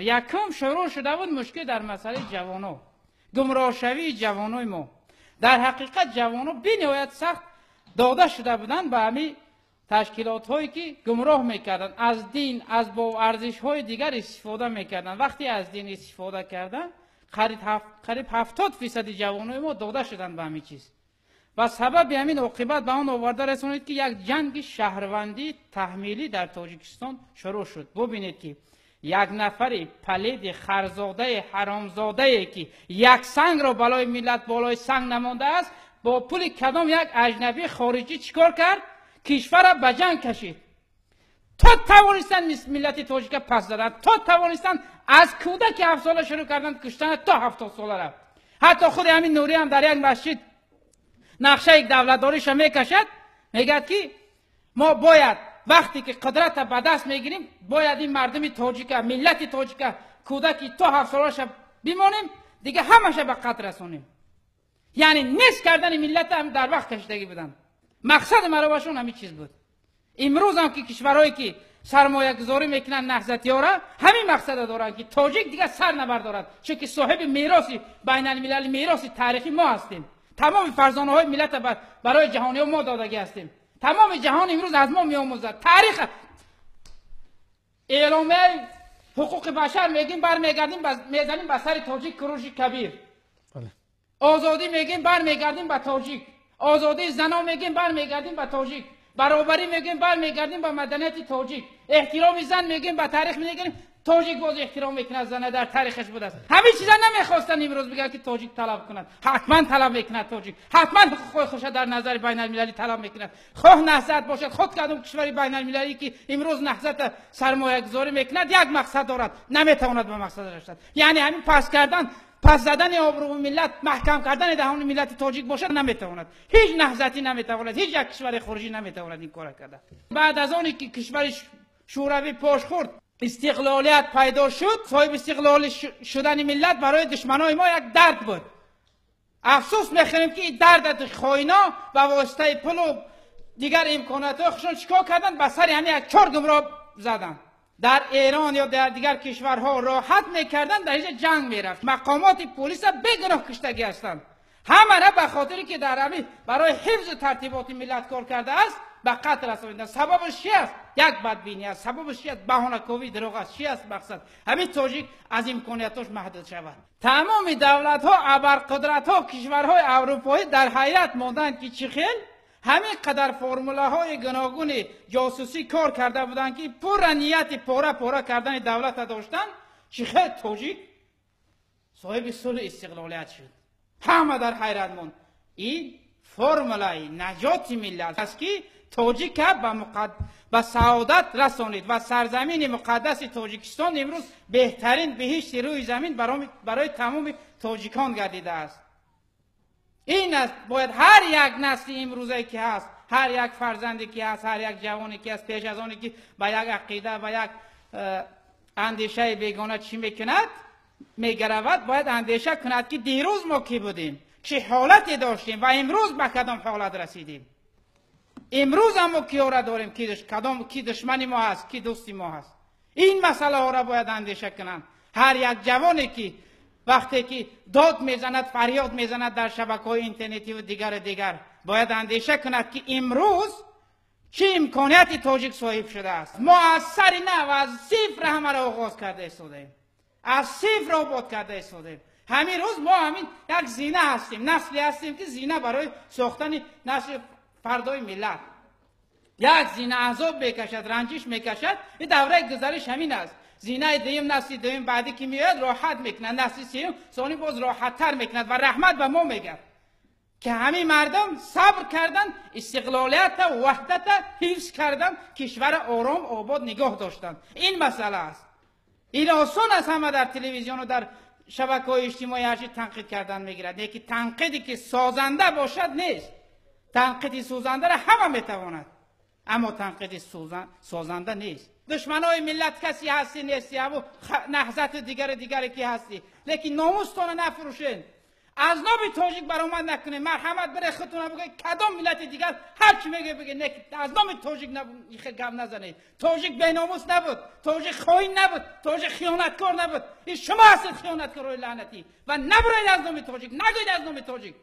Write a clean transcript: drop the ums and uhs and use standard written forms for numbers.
یکم شروع شده بود مشکل در مسئله جوانو، گمراه شوی جوانای ما. در حقیقت جوانو بی‌نهایت سخت داده شده بودند به همین تشکیلات هایی که گمراه میکردن، از دین، از با ارزش های دیگر استفاده میکردن. وقتی از دین استفاده کردن قریب 70% جوانای ما داده شدن به همین چیز و سبب همین عاقبت به آن آورده رسونید که یک جنگ شهروندی تحمیلی در تاجیکستان شروع شد. ببینید که یک نفر پلید خرزاده حرامزاده که یک سنگ را بالای ملت بالای سنگ نمانده است، با پول کدام یک اجنبی خارجی چیکار کرد؟ کشور را به جنگ کشید. تا توانستن ملت تاجیک پس دادن، تا توانستن از کودک 7 ساله شروع کردن کشتن تا 70 ساله رفت. حتی خود همین نوری هم در یک مسجد نقشه یک دولتداریش میکشد، میگه که ما باید وقتی که قدرت به دست میگیریم باید این مردم تاجیک، ملت تاجیک کودکی تا 7 سالش بمانیم دیگه همش به قتل رسونیم. یعنی نیست کردن ملت هم در وقت کشیدگی بودن. مقصد مرا همین چیز بود. امروز هم که کشورهایی که سرمایه گذاری میکنن نهضتی‌ها را همین مقصد دارن که تاجیک دیگه سر نبردارد، چون که صاحب میراث بین المللی میراث تاریخی ما هستیم. تمام فرزانه های ملت برای جهانی ما دادگی هستیم. تمام جهان امروز از ما میآموزد. تاریخ اعلامیه حقوق بشر میگیم برمیگردیم میزنیم به سر تاجیک کروش کبیر. آزادی میگیم برمیگردیم به تاجیک. آزادی زنان میگیم برمیگردیم به تاجیک. برابری میگیم برمیگردیم به مدنیت تاجیک. احترام زن میگیم به تاریخ میگیم تاجیک باز احترام میکنه زن در تاریخش بوده است. همه چیزا نمیخواستن امروز بگن که تاجیک طلب کند. حتما طلب میکنه تاجیک. حتما حقوق خوش در نظر بین المللی طلب میکنه. خواه نهضت باشد، خود کدام کشوری بین المللی که امروز نهضت سرمایه گذاری میکند یک مقصد دارد، نمیتواند به مقصد رسد. یعنی همین پس زدن آبرو ملت، محکم کردن دهان ملت تاجیک باشد نمیتواند. هیچ نهضتی نمیتواند، هیچ یک کشور خارجی نمیتواند این کار کرده. بعد از آنی که کشور شوروی پاش خورد، استقلالیت پیدا شد، صاحب استقلال شدن ملت برای دشمنای ما یک درد بود. افسوس میخوریم که این درد خائنا و واسطه پول و دیگر امکانات خودشون چیکار کردن؟ به سر همین یک چار گمراه زدن. در ایران یا در دیگر کشورها راحت میکردن، در اینجا جنگ میرفت. مقامات پلیس بگناه کشتگی هستند. همه را به خاطری که در همین برای حفظ ترتیبات ملت کار کرده است به قتل رسانیدن. سببش چی است؟ یک بدبینی است. سببش چی است؟ بهانه‌کاوی، دروغ است. چی است مقصد؟ همین تاجیک از امکاناتش محدود شود. تمام دولت‌ها، ابرقدرت‌ها، کشورهای اروپایی در حیرت ماندند که چه خیل همین قدر فرمولاهای گوناگون جاسوسی کار کرده بودند که پر نیت پاره کردن دولت داشتن، چه خیل تاجیک صاحب صلح استقلالیت شد. همه در حیرت ماند. این فرمولای نجات ملت است که تاجیک به سعادت رسانید و سرزمین مقدس تاجیکستان امروز بهترین بهشت روی زمین برای تمام تاجیکان گردیده است. این است باید هر یک نسل امروزی که هست، هر یک فرزندی که هست، هر یک جوانی که هست، پیش از آنی که به یک عقیده و یک اندیشه بیگانه چی میکند میگرود، باید اندیشه کند که دیروز ما کی بودیم، چه حالتی داشتیم و امروز به کدام حالت رسیدیم. امروز هم ما کیا را داریم، کی دشمنی ما هست، کی دوستی ما هست. این مسئله ها را باید اندیشه کنند. هر یک جوانی که وقتی که داد میزند، فریاد میزند در شبکه‌های اینترنتی و دیگر باید اندیشه کند که امروز چه امکانیتی تاجیک صاحب شده است. ما از سر نو از صفر همه را آغاز کرده ایستادیم، از صفر آباد کرده ایستادیم. همین روز ما همین یک زینه هستیم، نسلی هستیم که زینه برای ساختن نسل فردای ملت. یک زینه عذاب میکشد، رنجش میکشد. این دوره گذرش همین است. زینه دویم، نسل دویم بعدی که میاد راحت میکنند، نسل سوم ثانی باز راحت تر میکند و رحمت به ما میگه که همین مردم صبر کردن، استقلالیت و وحدت حفظ کردن، کشور آرام آباد نگاه داشتن. این مسئله است. این آسان است همه در تلویزیون و در شبکه‌های اجتماعی هرچی تنقید کردن میگیرد. یکی تنقیدی که سازنده باشد نیست. تنقیدی سازنده را همه میتواند، اما تنقیدی سازنده نیست. دشمنای ملت کسی هستی نیستی، اما نهضت دیگر که هستی، لیکن ناموستان نفروشین. از نام تاجیک برآمد نکنه. مرحمت بره خودتون بگه کدام ملت دیگر هر چی میگه بگه از نام تاجیک گپ نزنه. تاجیک بی‌ناموس نبود، تاجیک خائن نبود، تاجیک خیانتکار نبود. این شما هستید خیانتکارای لعنتی و نبرید از نام تاجیک، نگوید از نام تاجیک.